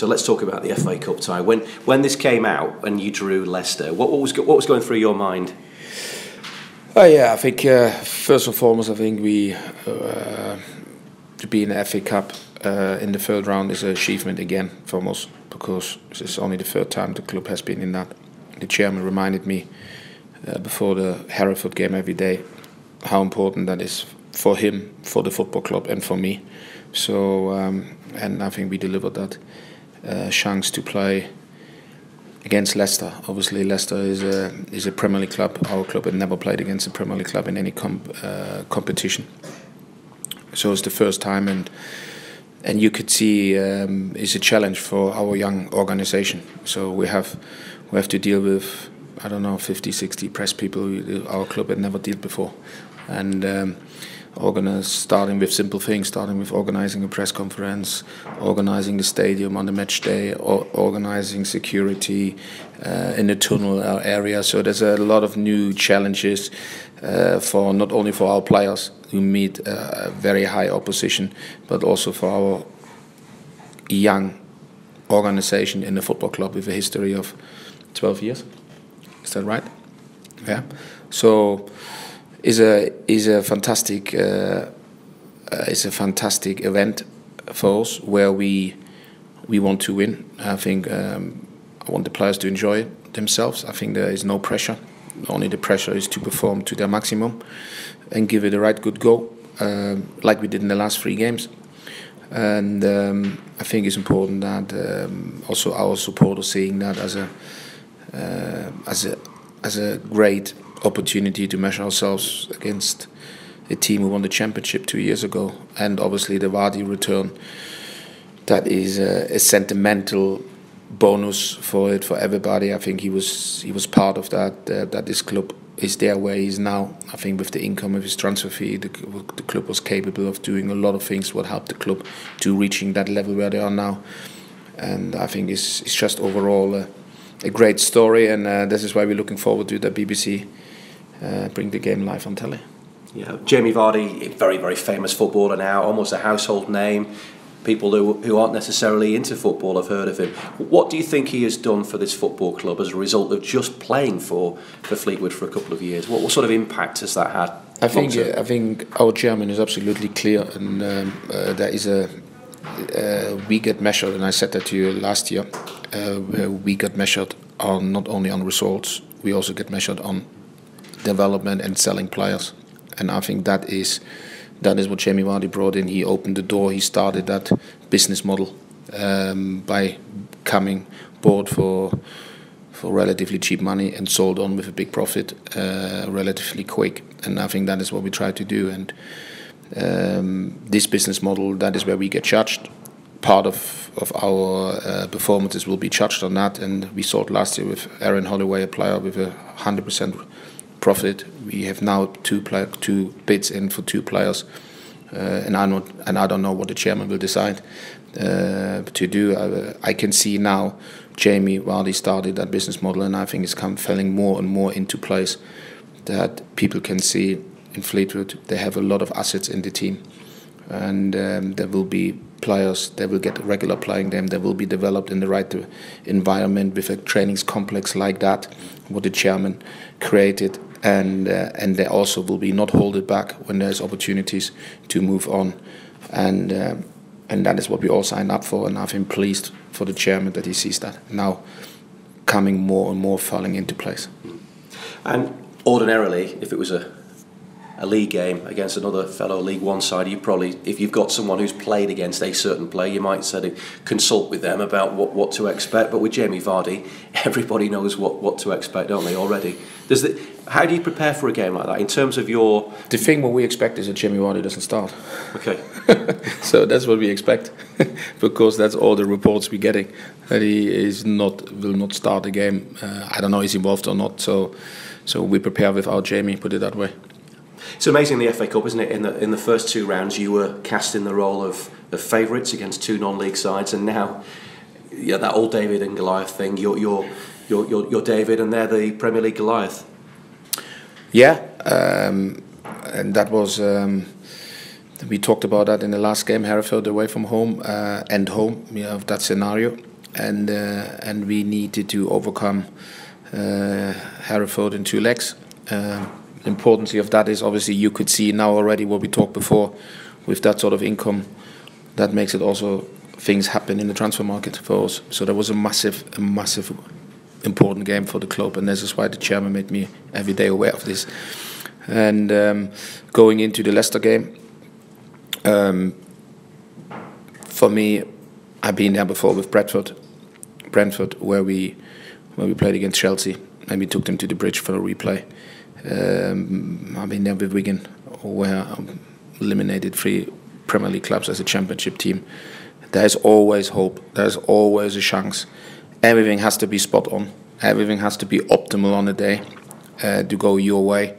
So let's talk about the FA Cup tie. When this came out and you drew Leicester, what was going through your mind? Oh yeah, I think first and foremost, I think we to be in the FA Cup in the third round is an achievement again for us, because it's only the third time the club has been in that. The chairman reminded me before the Hereford game every day how important that is for him, for the football club, and for me. So and I think we delivered that chance to play against Leicester. Obviously, Leicester is a Premier League club. Our club had never played against a Premier League club in any competition. So it's the first time, and you could see it's a challenge for our young organisation. So we have to deal with, I don't know, 50, 60 press people our club had never dealt before, and starting with simple things, starting with organising a press conference, organising the stadium on the match day, or organising security in the tunnel area. So there's a lot of new challenges for not only for our players who meet very high opposition, but also for our young organisation in the football club with a history of 12 years. Is that right? Yeah. So is a fantastic event for us, where we want to win. I think I want the players to enjoy themselves. I think there is no pressure. Only the pressure is to perform to their maximum and give it a right good go, like we did in the last 3 games. And I think it's important that also our supporters seeing that as a great opportunity to measure ourselves against a team who won the championship 2 years ago. And obviously the Vardy return, that is a sentimental bonus for everybody. I think he was part of that, that this club is there where he is now. I think with the income of his transfer fee, the club was capable of doing a lot of things what helped the club to reaching that level where they are now. And I think it's just overall a great story, and this is why we're looking forward to the BBC bring the game live on telly. Yeah, Jamie Vardy, very, very famous footballer now, almost a household name. People who aren't necessarily into football have heard of him. What do you think he has done for this football club as a result of just playing for Fleetwood for a couple of years? What sort of impact has that had? I think our chairman is absolutely clear, and there is we get measured, and I said that to you last year. We get measured on not only on results, we also get measured on development and selling players, and I think that is what Jamie Vardy brought in. He opened the door. He started that business model by coming board for relatively cheap money and sold on with a big profit relatively quick. And I think that is what we try to do. And this business model, that is where we get judged. Part of our performances will be judged on that. And we saw it last year with Aaron Holloway, a player with 100% profit. We have now two bids in for 2 players, and I don't know what the chairman will decide to do. I can see now Jamie Vardy started that business model, and I think it's falling more and more into place. That people can see in Fleetwood they have a lot of assets in the team, and there will be players, they will get regular playing them, they will be developed in the right environment with a trainings complex like that, what the chairman created. And they also will be not hold it back when there's opportunities to move on, and that is what we all signed up for. And I've been pleased for the chairman that he sees that now coming more and more falling into place. And ordinarily, if it was a league game against another fellow League One side, you probably, if you've got someone who's played against a certain player, you might sort of consult with them about what to expect. But with Jamie Vardy, everybody knows what to expect, don't they, already? How do you prepare for a game like that in terms of your... The thing what we expect is that Jamie Vardy doesn't start. Okay. So that's what we expect, because that's all the reports we're getting, that he will not start the game. I don't know if he's involved or not, so we prepare without Jamie, put it that way. It's amazing the FA Cup, isn't it? In the first 2 rounds, you were cast in the role of favourites against 2 non-league sides, and now, yeah, that old David and Goliath thing. You're David, and they're the Premier League Goliath. Yeah, and that was. We talked about that in the last game, Hereford away from home and home. We have that scenario, and we needed to overcome Hereford in 2 legs. The importance of that is obviously you could see now already what we talked before with that sort of income. That makes it also things happen in the transfer market for us. So that was a massive important game for the club, and this is why the chairman made me every day aware of this. And going into the Leicester game, for me, I've been there before with Brentford, where we played against Chelsea and we took them to the bridge for a replay. I've been there with Wigan, where I eliminated 3 Premier League clubs as a championship team. There's always hope. There's always a chance. Everything has to be spot on. Everything has to be optimal on the day to go your way.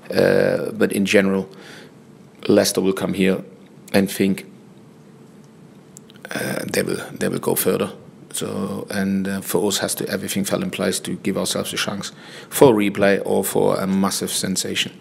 But in general, Leicester will come here and think they will go further. So for us, everything fell in place to give ourselves a chance for a replay or for a massive sensation.